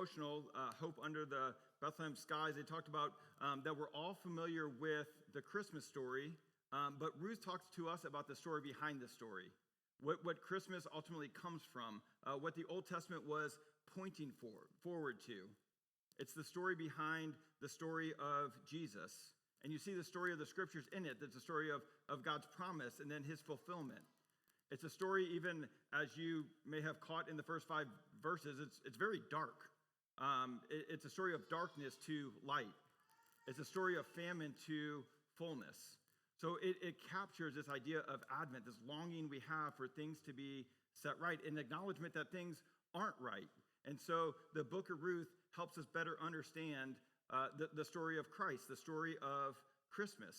devotional, Hope Under the Bethlehem Skies, they talked about that we're all familiar with the Christmas story, but Ruth talks to us about the story behind the story, what Christmas ultimately comes from, what the Old Testament was pointing forward to. It's the story behind the story of Jesus. And you see the story of the scriptures in it. That's a story of God's promise and then his fulfillment. It's a story, even as you may have caught in the first 5 verses, it's very dark. It's a story of darkness to light. It's a story of famine to fullness. So it captures this idea of Advent, this longing we have for things to be set right, an acknowledgement that things aren't right. And so the book of Ruth helps us better understand the story of Christ, the story of Christmas.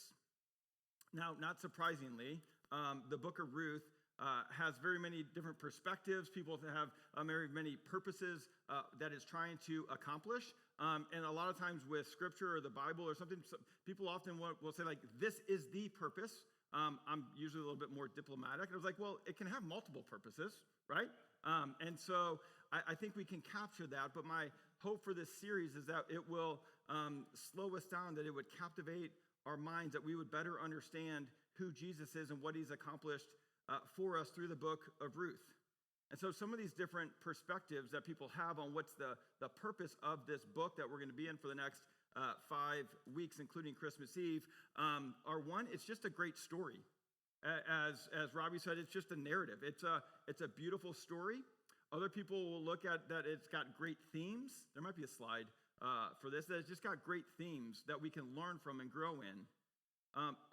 Now, not surprisingly, the book of Ruth has very many different perspectives. People have very many purposes that it's trying to accomplish. And a lot of times with scripture or the Bible or something, people often will say, like, this is the purpose. I'm usually a little bit more diplomatic. And I was like, well, it can have multiple purposes, right? And so I think we can capture that. But my hope for this series is that it will slow us down, that it would captivate our minds, that we would better understand who Jesus is and what he's accomplished for us through the book of Ruth. And so some of these different perspectives that people have on what's the purpose of this book that we're going to be in for the next 5 weeks, including Christmas Eve, are one, it's just a great story. As Robbie said, it's just a narrative. It's a beautiful story. Other people will look at that it's got great themes. There might be a slide for this, that it's just got great themes that we can learn from and grow in.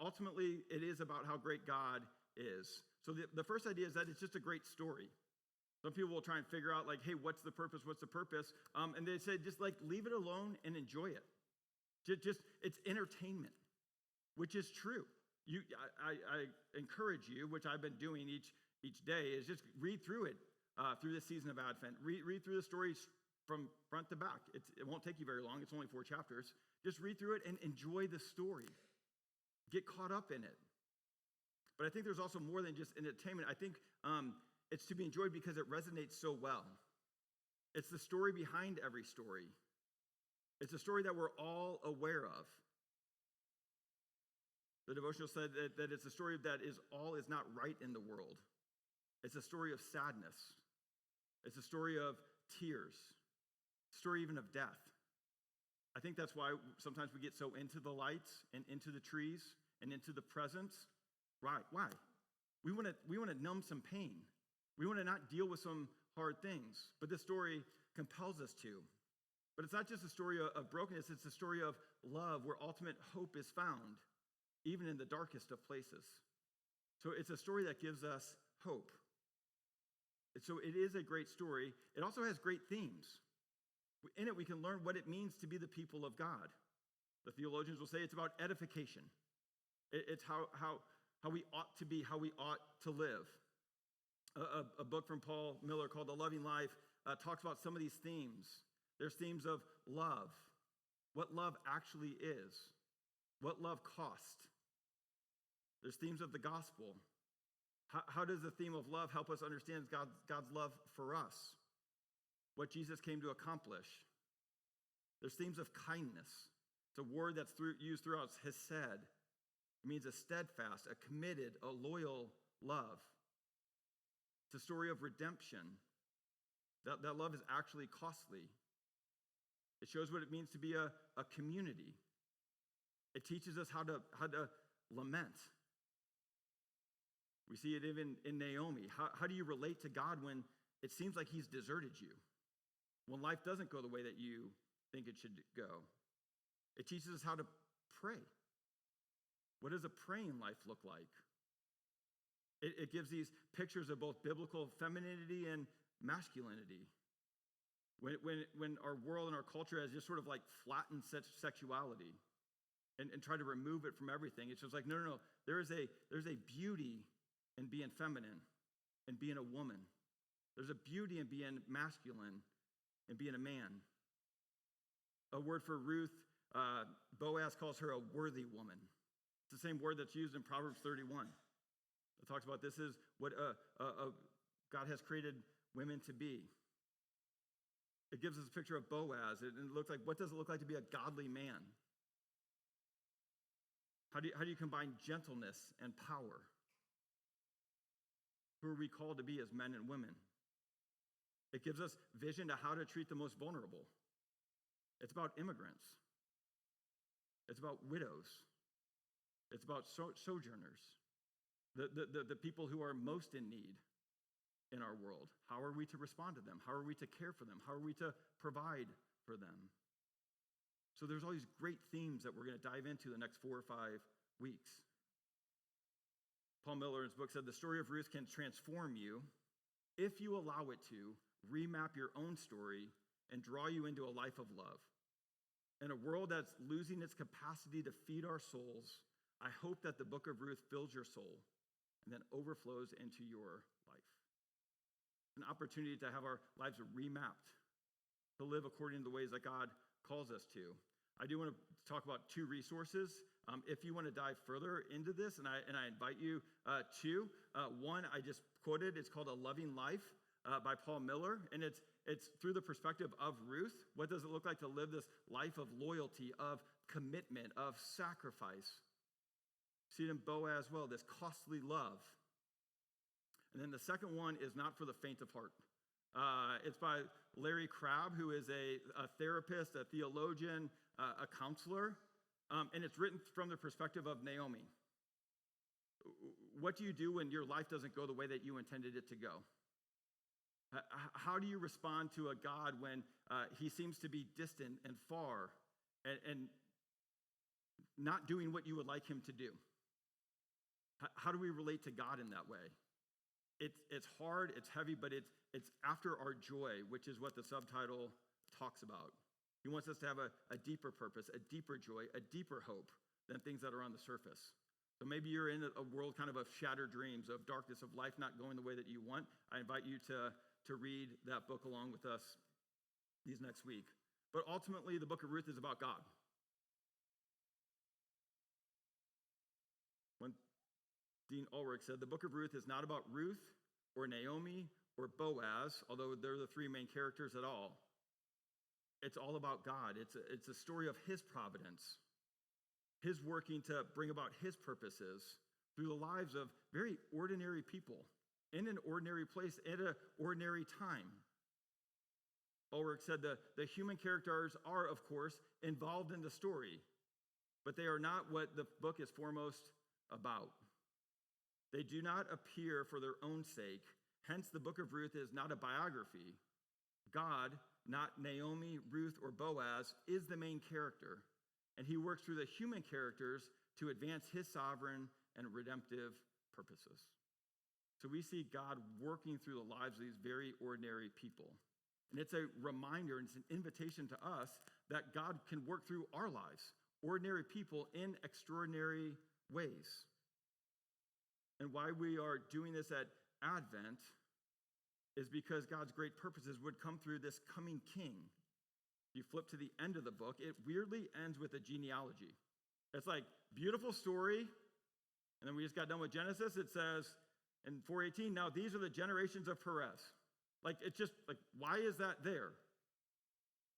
Ultimately, it is about how great God is. So the first idea is that it's just a great story. Some people will try and figure out, like, hey, what's the purpose? What's the purpose? And they say, just like, leave it alone and enjoy it. Just it's entertainment, which is true. I encourage you, which I've been doing each day, is just read through it through this season of Advent. Read through the stories from front to back. It won't take you very long. It's only 4 chapters. Just read through it and enjoy the story. Get caught up in it. But I think there's also more than just entertainment. I think it's to be enjoyed because it resonates so well. It's the story behind every story. It's a story that we're all aware of. The devotional said that it's a story that all is not right in the world. It's a story of sadness. It's a story of tears. A story even of death. I think that's why sometimes we get so into the lights and into the trees and into the presents. Right? Why? We want to numb some pain. We want to not deal with some hard things. But this story compels us to. But it's not just a story of brokenness. It's a story of love where ultimate hope is found, even in the darkest of places. So it's a story that gives us hope. So it is a great story. It also has great themes. In it, we can learn what it means to be the people of God. The theologians will say it's about edification. It's how we ought to be, how we ought to live. A book from Paul Miller called The Loving Life talks about some of these themes. There's themes of love, what love actually is, what love costs. There's themes of the gospel. How does the theme of love help us understand God's love for us? What Jesus came to accomplish. There's themes of kindness. It's a word that's used throughout hesed. It means a steadfast, a committed, a loyal love. It's a story of redemption. That love is actually costly. It shows what it means to be a community. It teaches us how to lament. We see it even in Naomi. How do you relate to God when it seems like he's deserted you? When life doesn't go the way that you think it should go? It teaches us how to pray. What does a praying life look like? It gives these pictures of both biblical femininity and masculinity. When our world and our culture has just sort of like flattened sexuality and tried to remove it from everything, it's just like, no. There's a beauty in being feminine and being a woman. There's a beauty in being masculine and being a man. A word for Ruth, Boaz calls her a worthy woman. It's the same word that's used in Proverbs 31. It talks about this is what God has created women to be. It gives us a picture of Boaz. It looks like, what does it look like to be a godly man? How do you combine gentleness and power? Who are we called to be as men and women? It gives us vision to how to treat the most vulnerable. It's about immigrants. It's about widows. It's about sojourners, the people who are most in need in our world. How are we to respond to them? How are we to care for them? How are we to provide for them? So there's all these great themes that we're going to dive into the next 4 or 5 weeks. Paul Miller in his book said, the story of Ruth can transform you if you allow it to remap your own story and draw you into a life of love. In a world that's losing its capacity to feed our souls, I hope that the book of Ruth fills your soul and then overflows into your life. An opportunity to have our lives remapped, to live according to the ways that God calls us to. I do want to talk about 2 resources. If you want to dive further into this, and I invite you to. One I just quoted, it's called A Loving Life by Paul Miller, and it's through the perspective of Ruth. What does it look like to live this life of loyalty, of commitment, of sacrifice? See it in Boaz as well, this costly love. And then the second one is not for the faint of heart. It's by Larry Crabb, who is a therapist, a theologian, a counselor, and it's written from the perspective of Naomi. What do you do when your life doesn't go the way that you intended it to go? How do you respond to a God when he seems to be distant and far and not doing what you would like him to do? How do we relate to God in that way? It's hard, it's heavy, but it's after our joy, which is what the subtitle talks about. He wants us to have a deeper purpose, a deeper joy, a deeper hope than things that are on the surface. So maybe you're in a world kind of shattered dreams, of darkness, of life not going the way that you want. I invite you to read that book along with us these next week. But ultimately, the book of Ruth is about God. When Dean Ulrich said, the book of Ruth is not about Ruth or Naomi or Boaz, although they're the 3 main characters at all. It's all about God. It's a story of his providence, his working to bring about his purposes through the lives of very ordinary people in an ordinary place at an ordinary time. Ulrich said the human characters are, of course, involved in the story, but they are not what the book is foremost about. They do not appear for their own sake. Hence, the book of Ruth is not a biography. God, not Naomi, Ruth, or Boaz, is the main character, and he works through the human characters to advance his sovereign and redemptive purposes. So we see God working through the lives of these very ordinary people. And it's a reminder, and it's an invitation to us that God can work through our lives, ordinary people, in extraordinary ways. And why we are doing this at Advent is because God's great purposes would come through this coming king. If you flip to the end of the book, it weirdly ends with a genealogy. It's like, beautiful story. And then we just got done with Genesis. It says in 4:18, now these are the generations of Perez. Like, it's just like, why is that there?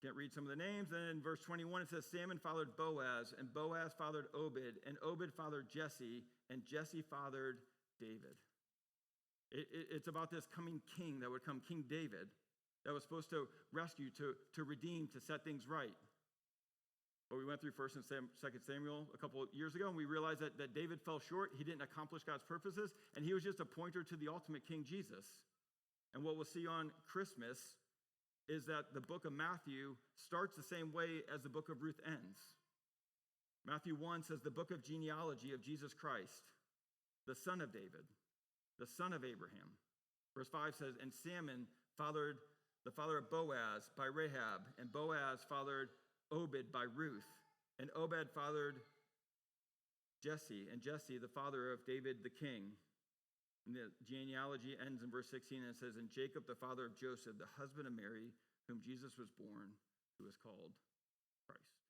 Can't read some of the names. And in verse 21, it says, Salmon fathered Boaz, and Boaz fathered Obed, and Obed fathered Jesse, and Jesse fathered David. It's about this coming king that would come, King David, that was supposed to rescue, to redeem, to set things right. But we went through 1st and 2nd Samuel a couple of years ago, and we realized that David fell short. He didn't accomplish God's purposes, and he was just a pointer to the ultimate King Jesus. And what we'll see on Christmas is that the book of Matthew starts the same way as the book of Ruth ends. Matthew 1 says, the book of genealogy of Jesus Christ, the son of David, the son of Abraham. Verse 5 says, and Salmon fathered the father of Boaz by Rahab, and Boaz fathered Obed by Ruth, and Obed fathered Jesse, and Jesse the father of David the king. And the genealogy ends in verse 16, and it says, and Jacob the father of Joseph, the husband of Mary, whom Jesus was born, who is called Christ.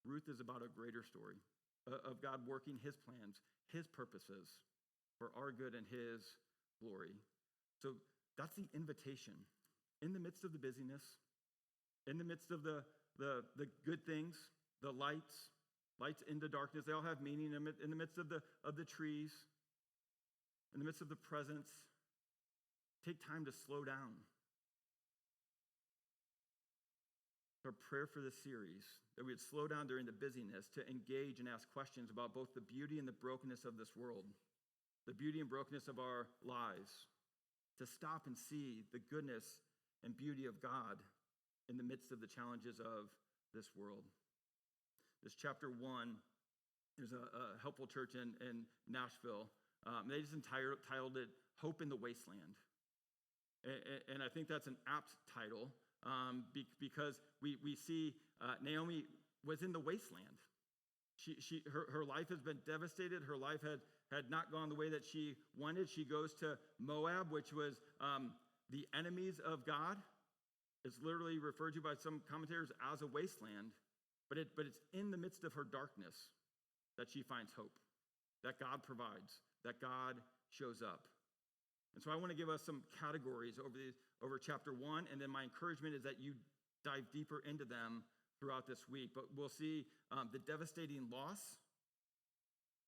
Ruth is about a greater story of God working his plans, his purposes for our good and his glory. So that's the invitation. In the midst of the busyness, In the midst of the good things, the lights into darkness, they all have meaning. In the midst of the trees, in the midst of the presence, take time to slow down. Our prayer for this series, that we would slow down during the busyness to engage and ask questions about both the beauty and the brokenness of this world, the beauty and brokenness of our lives, to stop and see the goodness and beauty of God in the midst of the challenges of this world. This chapter 1, there's a helpful church in Nashville. They just titled it Hope in the Wasteland. And I think that's an apt title. Because we see Naomi was in the wasteland. Her life has been devastated. Her life had not gone the way that she wanted. She goes to Moab, which was the enemies of God. It's literally referred to by some commentators as a wasteland. But it's in the midst of her darkness that she finds hope, that God provides, that God shows up. And so I want to give us some categories over chapter 1, and then my encouragement is that you dive deeper into them throughout this week. But we'll see the devastating loss.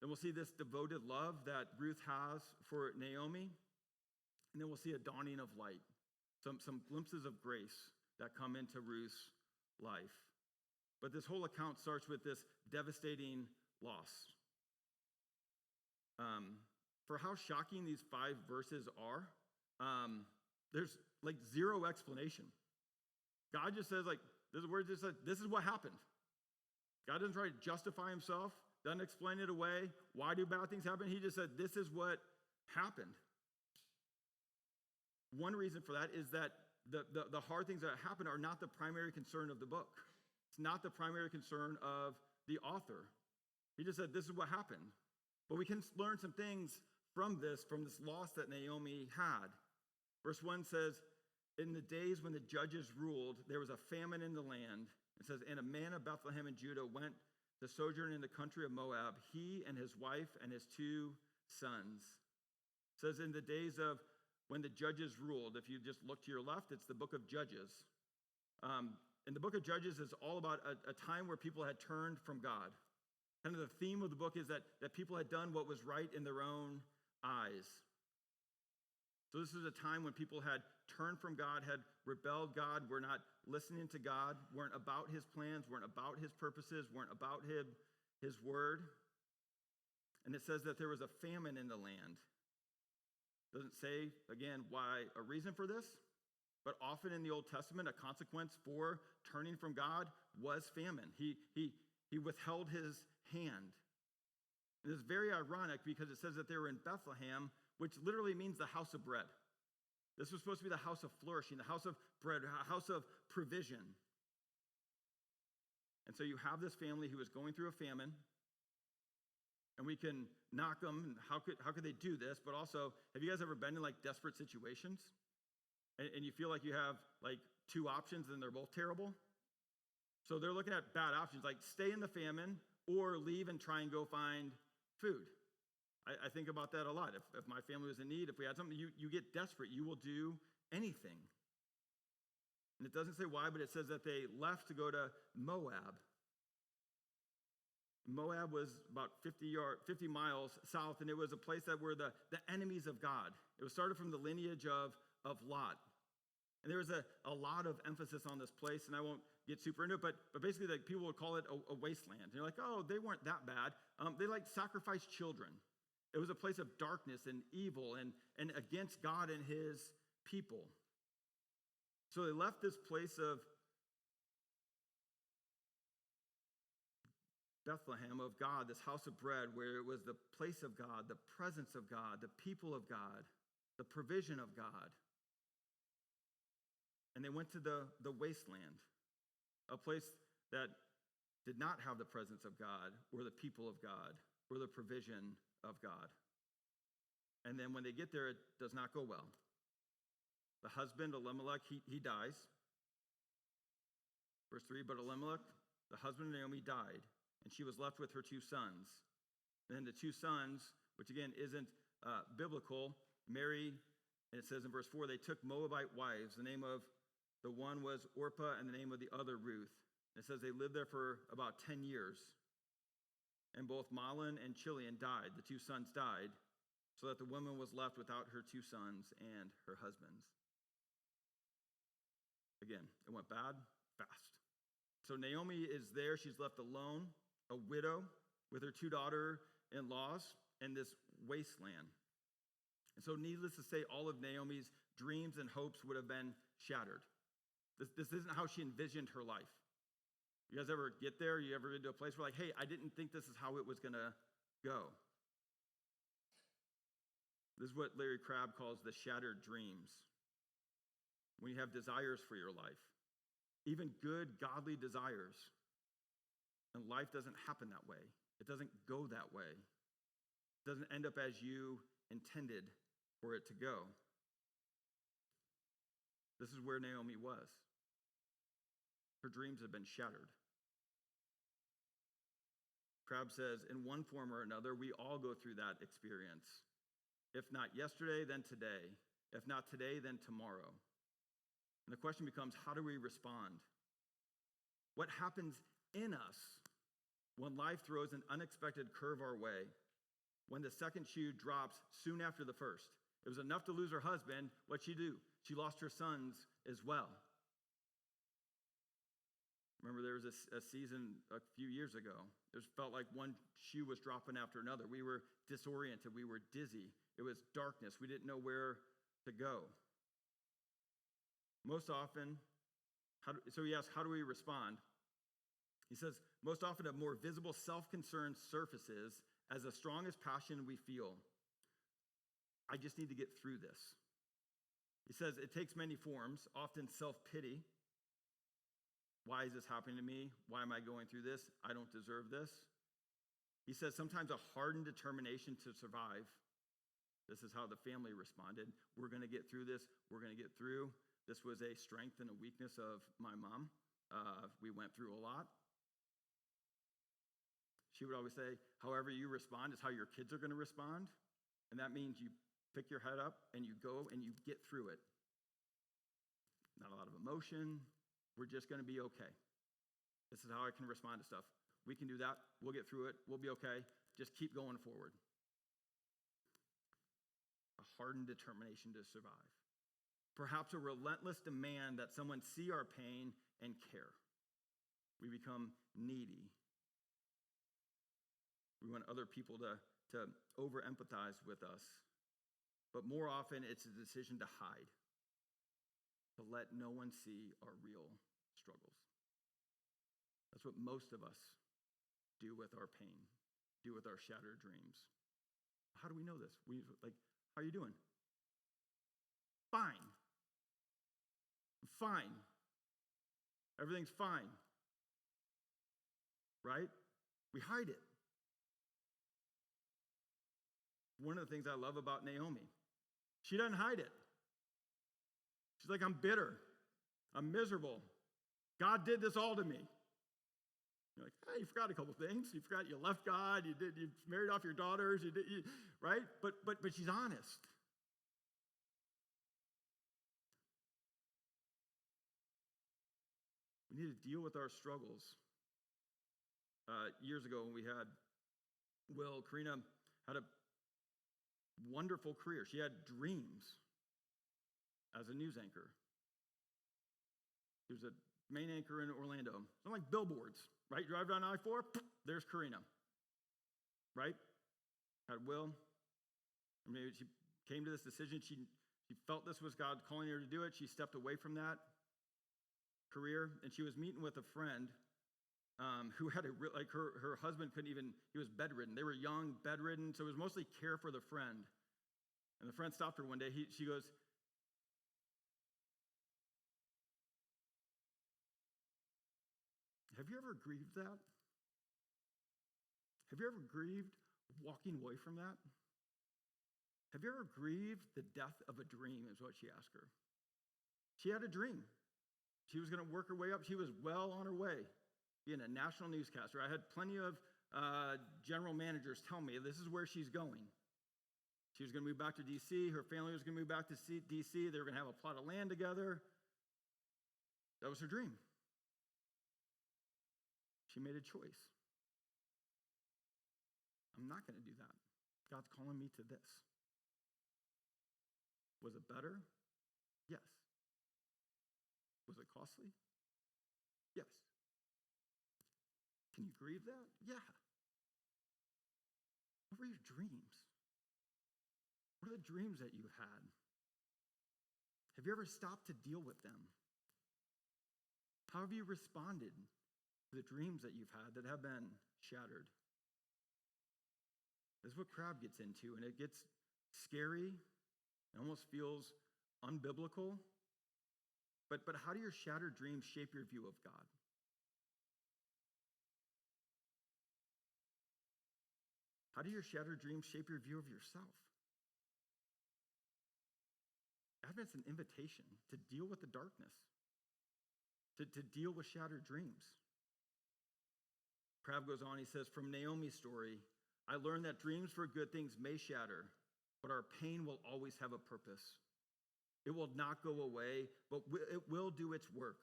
Then we'll see this devoted love that Ruth has for Naomi. And then we'll see a dawning of light, some glimpses of grace that come into Ruth's life. But this whole account starts with this devastating loss. For how shocking these 5 verses are, there's like zero explanation. God just says, this is what happened. God doesn't try to justify himself, doesn't explain it away. Why do bad things happen? He just said, this is what happened. One reason for that is that the hard things that happen are not the primary concern of the book. It's not the primary concern of the author. He just said, this is what happened. But we can learn some things from this loss that Naomi had. Verse 1 says, in the days when the judges ruled, there was a famine in the land. It says, and a man of Bethlehem in Judah went to sojourn in the country of Moab, he and his wife and his 2 sons. It says, in the days of when the judges ruled, if you just look to your left, it's the book of Judges. And the book of Judges is all about a time where people had turned from God. Kind of the theme of the book is that people had done what was right in their own eyes. So this is a time when people had turned from God, had rebelled God, were not listening to God, weren't about his plans, weren't about his purposes, weren't about his word. And it says that there was a famine in the land. Doesn't say, again, why a reason for this, but often in the Old Testament, a consequence for turning from God was famine. He withheld his hand. And it's very ironic because it says that they were in Bethlehem, which literally means the house of bread. This was supposed to be the house of flourishing, the house of bread, a house of provision. And so you have this family who is going through a famine, and we can knock them. How could they do this? But also, have you guys ever been in like desperate situations? And you feel like you have like 2 options and they're both terrible? So they're looking at bad options, like stay in the famine or leave and try and go find food. I think about that a lot. If my family was in need, if we had something, you get desperate. You will do anything. And it doesn't say why, but it says that they left to go to Moab. Moab was about 50 miles south, and it was a place that were the enemies of God. It was started from the lineage of Lot. And there was a lot of emphasis on this place, and I won't get super into it, but basically like people would call it a wasteland. And you're like, oh, they weren't that bad. They like sacrificed children. It was a place of darkness and evil and against God and his people. So they left this place of Bethlehem of God, this house of bread, where it was the place of God, the presence of God, the people of God, the provision of God. And they went to the wasteland, a place that did not have the presence of God or the people of God or the provision of God. And then when they get there, it does not go well. The husband, Elimelech, he dies. Verse 3, but Elimelech, the husband of Naomi, died, and she was left with her 2 sons. And then the 2 sons, which again isn't biblical, marry, and it says in verse 4, they took Moabite wives. The name of The one was Orpah, and the name of the other Ruth. It says they lived there for about 10 years. And both Mahlon and Chilion died. The two sons died, so that the woman was left without her two sons and her husbands. Again, it went bad fast. So Naomi is there. She's left alone, a widow, with her two daughter-in-laws in this wasteland. And so needless to say, all of Naomi's dreams and hopes would have been shattered. This isn't how she envisioned her life. You guys ever get there? You ever get to a place where like, hey, I didn't think this is how it was going to go. This is what Larry Crabb calls the shattered dreams. When you have desires for your life, even good, godly desires, and life doesn't happen that way. It doesn't go that way. It doesn't end up as you intended for it to go. This is where Naomi was. Her dreams had been shattered. Crabb says, in one form or another, we all go through that experience. If not yesterday, then today. If not today, then tomorrow. And the question becomes, how do we respond? What happens in us when life throws an unexpected curve our way? When the second shoe drops soon after the first. It was enough to lose her husband. What'd she do? She lost her sons as well. Remember, there was a season a few years ago. It felt like one shoe was dropping after another. We were disoriented. We were dizzy. It was darkness. We didn't know where to go. Most often, so he asks, how do we respond? He says, most often a more visible self-concern surfaces as the strongest passion we feel. I just need to get through this. He says it takes many forms, often self-pity. Why is this happening to me? Why am I going through this? I don't deserve this. He says sometimes a hardened determination to survive. This is how the family responded. We're going to get through this. We're going to get through. This was a strength and a weakness of my mom. We went through a lot. She would always say, however you respond is how your kids are going to respond. And that means you pick your head up and you go and you get through it. Not a lot of emotion. We're just going to be okay. This is how I can respond to stuff. We can do that. We'll get through it. We'll be okay. Just keep going forward. A hardened determination to survive. Perhaps a relentless demand that someone see our pain and care. We become needy. We want other people to over-empathize with us. But more often, it's a decision to hide. To let no one see our real struggles. That's what most of us do with our pain, do with our shattered dreams. How do we know this? How are you doing? Fine. Fine. Everything's fine. Right? We hide it. One of the things I love about Naomi, she doesn't hide it. She's like, I'm bitter. I'm miserable. God did this all to me. You're like, hey, you forgot a couple things. You forgot you left God. You married off your daughters. Right? But she's honest. We need to deal with our struggles. Years ago when we had Will, Karina had a wonderful career. She had dreams as a news anchor. She was a main anchor in Orlando. Something like billboards, right? Drive down I-4, there's Karina, right? Had Will. Maybe she came to this decision. She felt this was God calling her to do it. She stepped away from that career, and she was meeting with a friend who had her husband couldn't even, he was bedridden. They were young, bedridden, so it was mostly care for the friend. And the friend stopped her one day. She goes, have you ever grieved that? Have you ever grieved walking away from that? Have you ever grieved the death of a dream, is what she asked her. She had a dream. She was going to work her way up. She was well on her way, being a national newscaster. I had plenty of general managers tell me this is where she's going. She was going to move back to D.C. Her family was going to move back to D.C. They were going to have a plot of land together. That was her dream. She made a choice. I'm not going to do that. God's calling me to this. Was it better? Yes. Was it costly? Yes. Can you grieve that? Yeah. What were your dreams? What are the dreams that you had? Have you ever stopped to deal with them? How have you responded to the dreams that you've had that have been shattered? This is what Crab gets into, and it gets scary. It almost feels unbiblical. But how do your shattered dreams shape your view of God? How do your shattered dreams shape your view of yourself? Advent's an invitation to deal with the darkness, to deal with shattered dreams. Crab goes on, he says, from Naomi's story, I learned that dreams for good things may shatter, but our pain will always have a purpose. It will not go away, but it will do its work.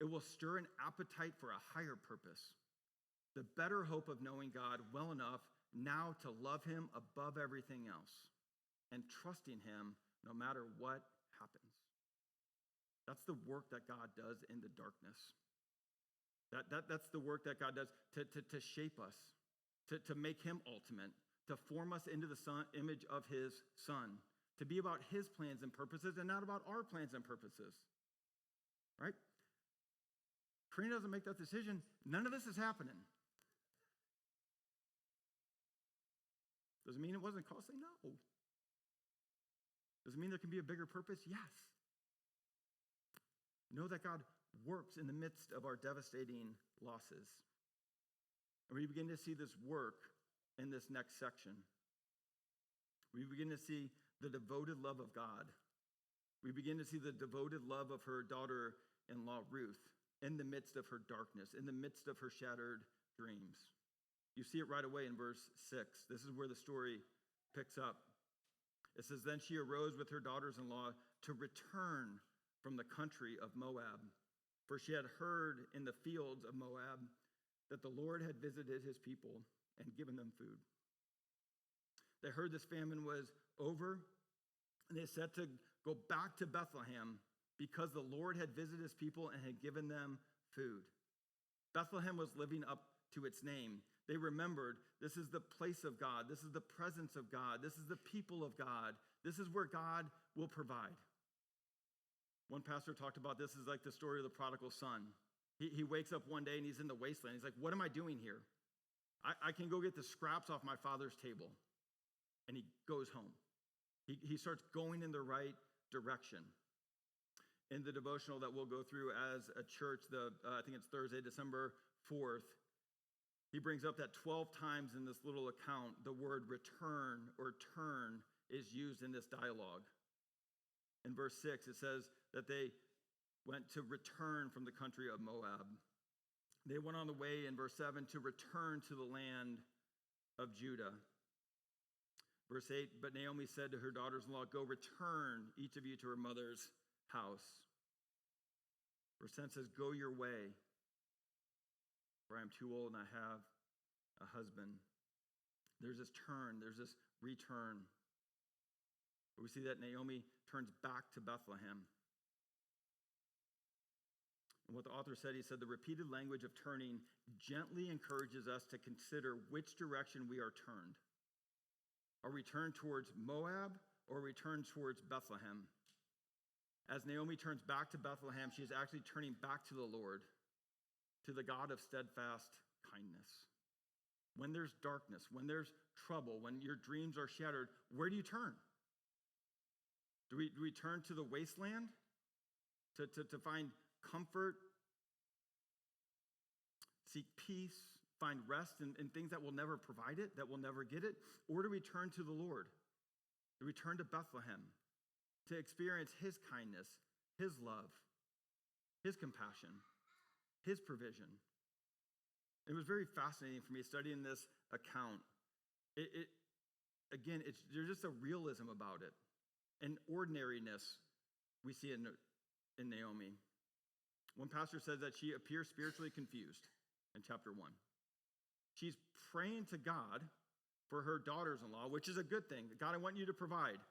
It will stir an appetite for a higher purpose. The better hope of knowing God well enough now to love him above everything else and trusting him no matter what happens. That's the work that God does in the darkness. That's the work that God does to shape us, to make him ultimate, to form us into the image of his son, to be about his plans and purposes and not about our plans and purposes. Right? Karina doesn't make that decision. None of this is happening. Does it mean it wasn't costly? No. Does it mean there can be a bigger purpose? Yes. Know that God works in the midst of our devastating losses. And we begin to see this work in this next section. We begin to see the devoted love of God. We begin to see the devoted love of her daughter-in-law, Ruth, in the midst of her darkness, in the midst of her shattered dreams. You see it right away in verse 6. This is where the story picks up. It says, then she arose with her daughters-in-law to return from the country of Moab, for she had heard in the fields of Moab that the Lord had visited his people and given them food. They heard this famine was over, and they set to go back to Bethlehem because the Lord had visited his people and had given them food. Bethlehem was living up to its name. They remembered this is the place of God. This is the presence of God. This is the people of God. This is where God will provide. One pastor talked about this as like the story of the prodigal son. He wakes up one day and he's in the wasteland. He's like, what am I doing here? I can go get the scraps off my father's table. And he goes home. He starts going in the right direction. In the devotional that we'll go through as a church, I think it's Thursday, December 4th, he brings up that 12 times in this little account, the word return or turn is used in this dialogue. In verse 6, it says that they went to return from the country of Moab. They went on the way in verse 7 to return to the land of Judah. Verse 8, but Naomi said to her daughters-in-law, go return each of you to her mother's house. Verse 10 says, go your way, for I am too old and I have a husband. There's this turn, there's this return. We see that Naomi turns back to Bethlehem. And what the author said, he said, the repeated language of turning gently encourages us to consider which direction we are turned. Are we turned towards Moab or are we turned towards Bethlehem? As Naomi turns back to Bethlehem, she is actually turning back to the Lord, to the God of steadfast kindness. When there's darkness, when there's trouble, when your dreams are shattered, where do you turn? Do we turn to the wasteland to find comfort, seek peace, find rest in things that will never provide it, that will never get it? Or do we turn to the Lord? Do we turn to Bethlehem to experience his kindness, his love, his compassion, his provision? It was very fascinating for me studying this account. There's just a realism about it. An ordinariness we see in Naomi. One pastor says that she appears spiritually confused in chapter 1. She's praying to God for her daughters-in-law, which is a good thing. God, I want you to provide.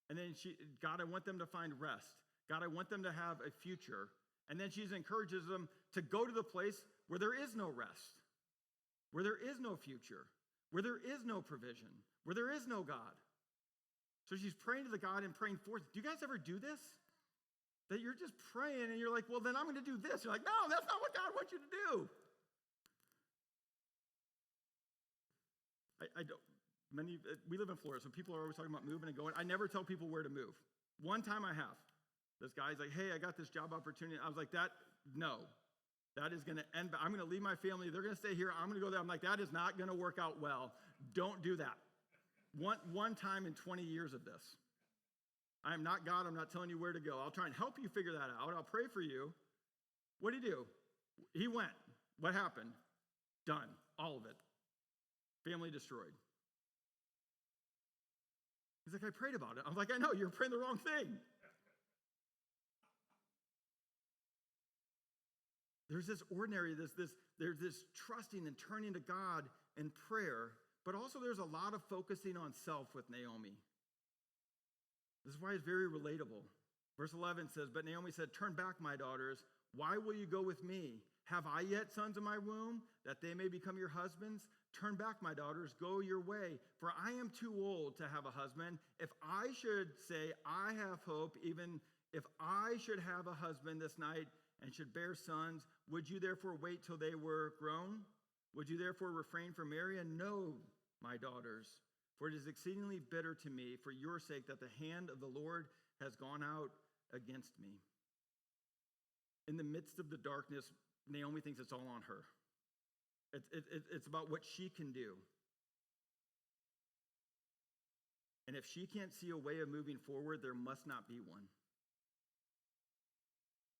And then God, I want them to find rest. God, I want them to have a future. And then she encourages them to go to the place where there is no rest, where there is no future, where there is no provision, where there is no God. So she's praying to the God and praying forth. Do you guys ever do this? That you're just praying and you're like, well, then I'm going to do this. You're like, no, that's not what God wants you to do. We live in Florida, so people are always talking about moving and going. I never tell people where to move. One time I have. This guy's like, hey, I got this job opportunity. I was like, no, that is going to end. I'm going to leave my family. They're going to stay here. I'm going to go there. I'm like, that is not going to work out well. Don't do that. One time in 20 years of this. I am not God. I'm not telling you where to go. I'll try and help you figure that out. I'll pray for you. What did he do? He went. What happened? Done. All of it. Family destroyed. He's like, I prayed about it. I'm like, I know, you're praying the wrong thing. There's this ordinary, there's this trusting and turning to God in prayer, but also there's a lot of focusing on self with Naomi. This is why it's very relatable. Verse 11 says, but Naomi said, turn back, my daughters. Why will you go with me? Have I yet sons in my womb, that they may become your husbands? Turn back, my daughters, go your way, for I am too old to have a husband. If I should say I have hope, even if I should have a husband this night and should bear sons, would you therefore wait till they were grown? Would you therefore refrain from marrying? No, my daughters, for it is exceedingly bitter to me for your sake that the hand of the Lord has gone out against me. In the midst of the darkness, Naomi thinks it's all on her. It's about what she can do. And if she can't see a way of moving forward, there must not be one.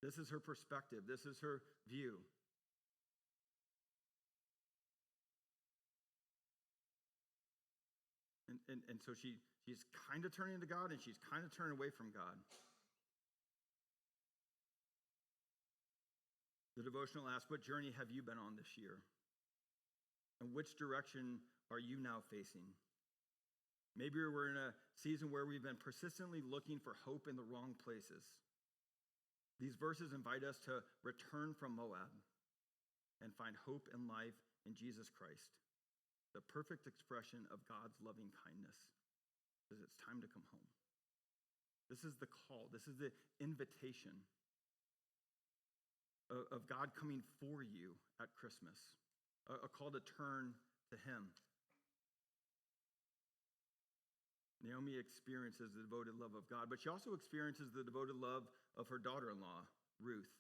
This is her perspective. This is her view. And so she's kind of turning to God and she's kind of turning away from God. The devotional asks, what journey have you been on this year? And which direction are you now facing? Maybe we're in a season where we've been persistently looking for hope in the wrong places. These verses invite us to return from Moab and find hope and life in Jesus Christ, the perfect expression of God's loving kindness. Because it's time to come home. This is the call. This is the invitation of God coming for you at Christmas, a call to turn to him. Naomi experiences the devoted love of God, but she also experiences the devoted love of her daughter-in-law, Ruth.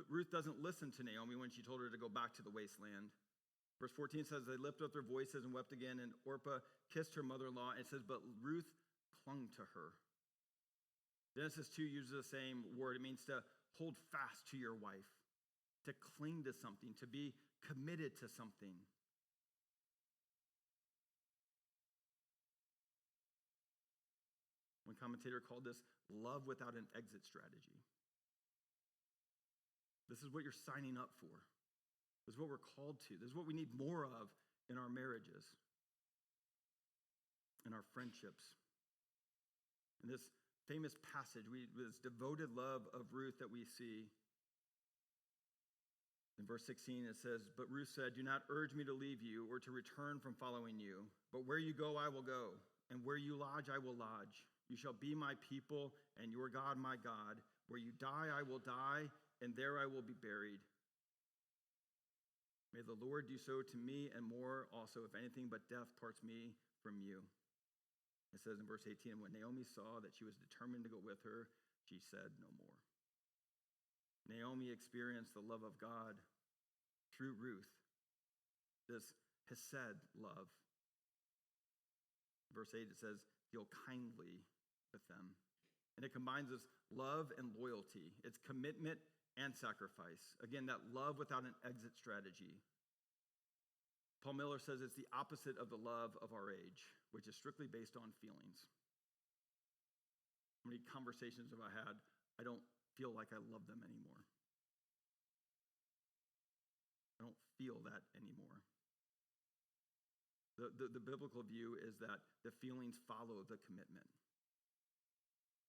Ruth doesn't listen to Naomi when she told her to go back to the wasteland. Verse 14 says, they lifted up their voices and wept again, and Orpah kissed her mother-in-law, and it says, but Ruth clung to her. Genesis 2 uses the same word. It means to hold fast to your wife, to cling to something, to be committed to something. One commentator called this love without an exit strategy. This is what you're signing up for. This is what we're called to. This is what we need more of in our marriages, in our friendships. In this famous passage, this devoted love of Ruth that we see. In verse 16, it says, but Ruth said, do not urge me to leave you or to return from following you. But where you go, I will go. And where you lodge, I will lodge. You shall be my people, and your God, my God. Where you die, I will die, and there I will be buried. May the Lord do so to me and more also, if anything but death parts me from you. It says in verse 18, when Naomi saw that she was determined to go with her, she said no more. Naomi experienced the love of God through Ruth, this hesed love. Verse 8, it says, deal kindly with them. And it combines this love and loyalty. It's commitment and sacrifice. Again, that love without an exit strategy. Paul Miller says it's the opposite of the love of our age, which is strictly based on feelings. How many conversations have I had? I don't feel like I love them anymore. feel that anymore. The biblical view is that the feelings follow the commitment.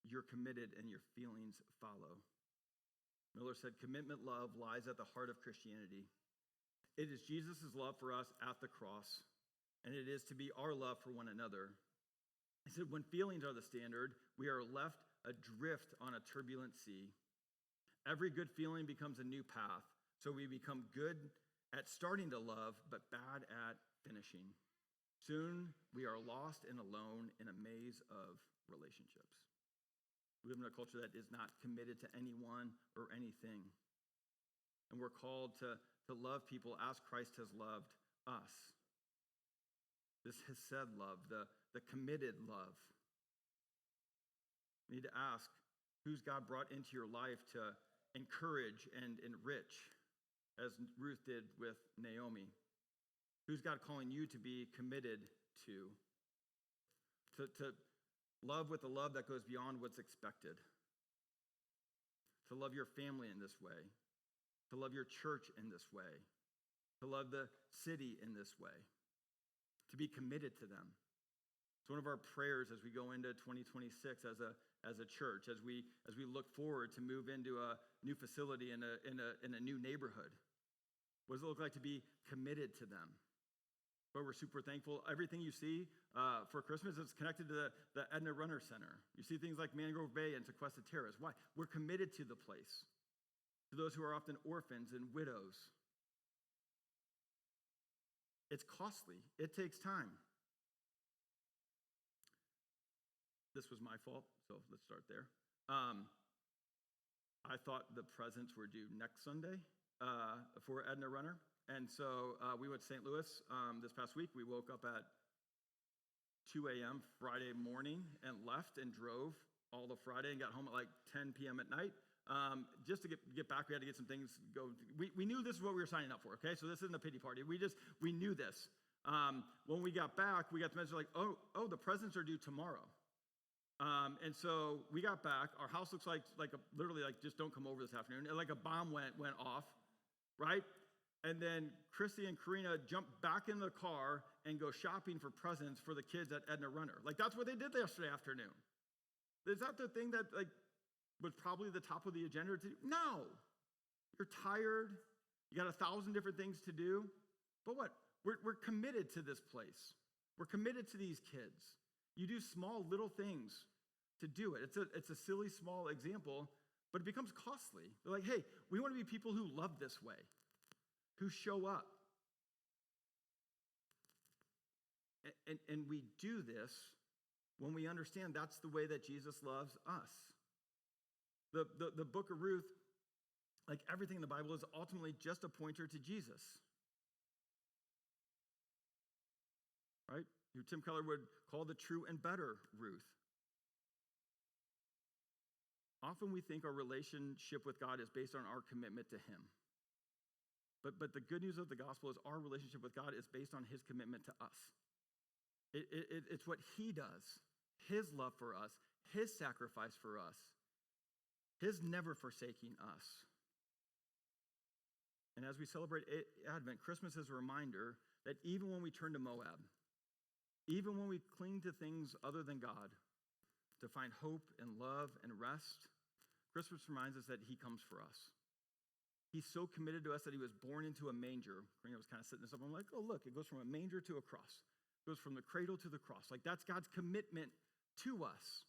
You're committed and your feelings follow. Miller said, commitment love lies at the heart of Christianity. It is Jesus' love for us at the cross, and it is to be our love for one another. He said, when feelings are the standard, we are left adrift on a turbulent sea. Every good feeling becomes a new path, so we become good at starting to love, but bad at finishing. Soon, we are lost and alone in a maze of relationships. We live in a culture that is not committed to anyone or anything. And we're called to love people as Christ has loved us. This has said love, the committed love. We need to ask, who's God brought into your life to encourage and enrich, as Ruth did with Naomi? Who's God calling you to be committed to? To love with a love that goes beyond what's expected. To love your family in this way. To love your church in this way. To love the city in this way. To be committed to them. It's one of our prayers as we go into 2026 as a church, as we look forward to move into a new facility in a new neighborhood. What does it look like to be committed to them? But we're super thankful. Everything you see for Christmas is connected to the Edna Runner Center. You see things like Mangrove Bay and Sequesta Terrace. Why? We're committed to the place. To those who are often orphans and widows. It's costly. It takes time. This was my fault, so let's start there. I thought the presents were due next Sunday for Edna Runner. And so we went to St. Louis this past week. We woke up at 2 a.m. Friday morning and left and drove all of Friday and got home at like 10 p.m. at night. Just to get back, we had to get some things go. We knew this is what we were signing up for, okay? So this isn't a pity party. We knew this. When we got back, we got the message like, oh, the presents are due tomorrow. And so we got back. Our house looks literally just don't come over this afternoon. And like a bomb went off, right? And then Christy and Karina jump back in the car and go shopping for presents for the kids at Edna Runner. Like, that's what they did yesterday afternoon. Is that the thing that, was probably the top of the agenda to do? No. You're tired. You got 1,000 different things to do. But what? We're committed to this place. We're committed to these kids. You do small little things to do it. It's a silly small example, but it becomes costly. They're like, hey, we want to be people who love this way, who show up. And we do this when we understand that's the way that Jesus loves us. The book of Ruth, like everything in the Bible, is ultimately just a pointer to Jesus. Right? Who Tim Keller would call the true and better Ruth. Often we think our relationship with God is based on our commitment to him. But the good news of the gospel is our relationship with God is based on his commitment to us. It's what he does, his love for us, his sacrifice for us, his never forsaking us. And as we celebrate Advent, Christmas is a reminder that even when we turn to Moab, even when we cling to things other than God to find hope and love and rest, Christmas reminds us that he comes for us. He's so committed to us that he was born into a manger. Karina was kind of setting this up. I'm like, oh, look, it goes from a manger to a cross. It goes from the cradle to the cross. Like, that's God's commitment to us.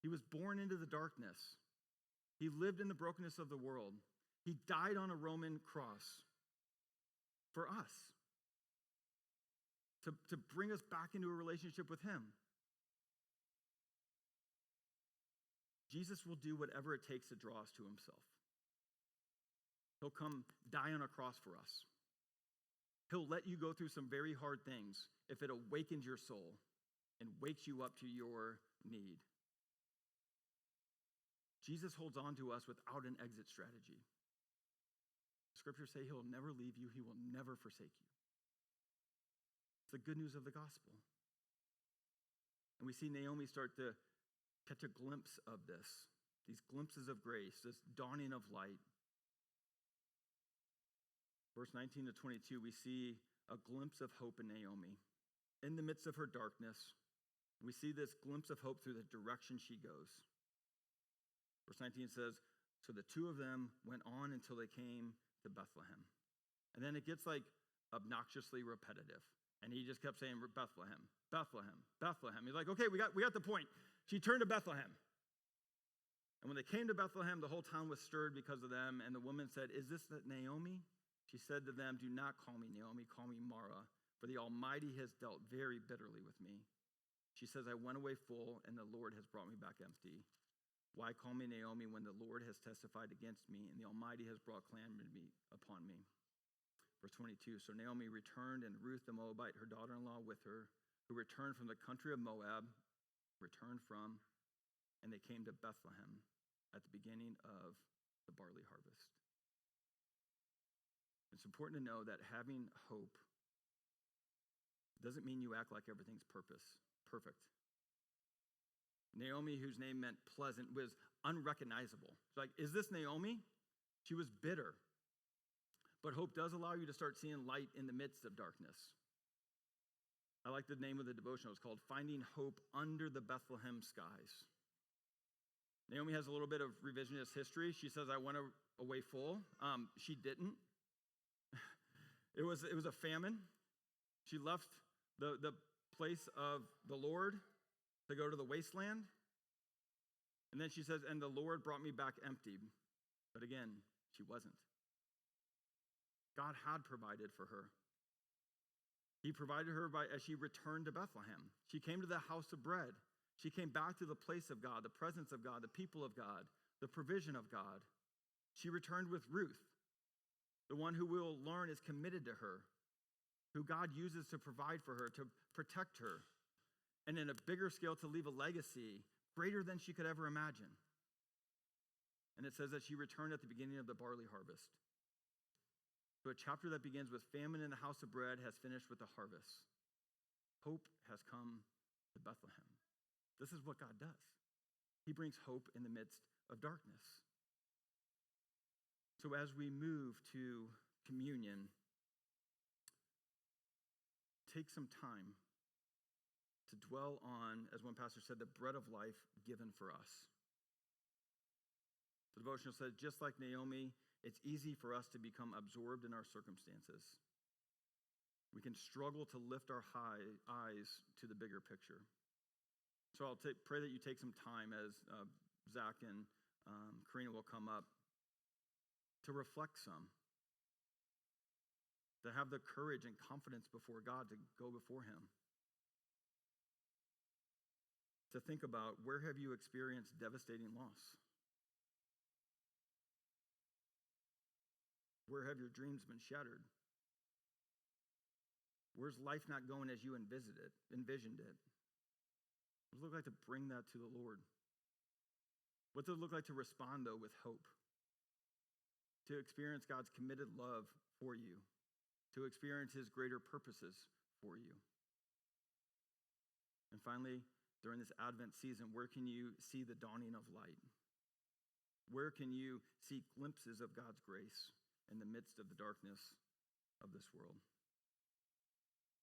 He was born into the darkness. He lived in the brokenness of the world. He died on a Roman cross for us. To bring us back into a relationship with him. Jesus will do whatever it takes to draw us to himself. He'll come die on a cross for us. He'll let you go through some very hard things if it awakens your soul and wakes you up to your need. Jesus holds on to us without an exit strategy. Scriptures say he'll never leave you. He will never forsake you. It's the good news of the gospel. And we see Naomi start to catch a glimpse of this, these glimpses of grace, this dawning of light. Verse 19 to 22, we see a glimpse of hope in Naomi. In the midst of her darkness, we see this glimpse of hope through the direction she goes. Verse 19 says, so the two of them went on until they came to Bethlehem. And then it gets like obnoxiously repetitive. And he just kept saying, Bethlehem, Bethlehem, Bethlehem. He's like, okay, we got the point. She turned to Bethlehem. And when they came to Bethlehem, the whole town was stirred because of them. And the woman said, is this Naomi? She said to them, do not call me Naomi, call me Mara, for the Almighty has dealt very bitterly with me. She says, I went away full, and the Lord has brought me back empty. Why call me Naomi when the Lord has testified against me, and the Almighty has brought calamity upon me? Verse 22, so Naomi returned, and Ruth the Moabite, her daughter-in-law, with her, who returned from the country of Moab, and they came to Bethlehem at the beginning of the barley harvest. It's important to know that having hope doesn't mean you act like everything's perfect. Naomi, whose name meant pleasant, was unrecognizable. It's like, is this Naomi? She was bitter. But hope does allow you to start seeing light in the midst of darkness. I like the name of the devotional. It's called Finding Hope Under the Bethlehem Skies. Naomi has a little bit of revisionist history. She says, I went away full. She didn't. It was a famine. She left the place of the Lord to go to the wasteland. And then she says, and the Lord brought me back empty. But again, she wasn't. God had provided for her. He provided her as she returned to Bethlehem. She came to the house of bread. She came back to the place of God, the presence of God, the people of God, the provision of God. She returned with Ruth, the one who we'll learn is committed to her, who God uses to provide for her, to protect her, and in a bigger scale to leave a legacy greater than she could ever imagine. And it says that she returned at the beginning of the barley harvest. So a chapter that begins with famine in the house of bread has finished with the harvest. Hope has come to Bethlehem. This is what God does. He brings hope in the midst of darkness. So as we move to communion, take some time to dwell on, as one pastor said, the bread of life given for us. The devotional said, just like Naomi, it's easy for us to become absorbed in our circumstances. We can struggle to lift our eyes to the bigger picture. So I'll pray that you take some time as Zach and Karina will come up to reflect some, to have the courage and confidence before God to go before him. To think about, where have you experienced devastating loss? Where have your dreams been shattered? Where's life not going as you envisioned it? What does it look like to bring that to the Lord? What does it look like to respond, though, with hope? To experience God's committed love for you. To experience his greater purposes for you. And finally, during this Advent season, where can you see the dawning of light? Where can you see glimpses of God's grace in the midst of the darkness of this world?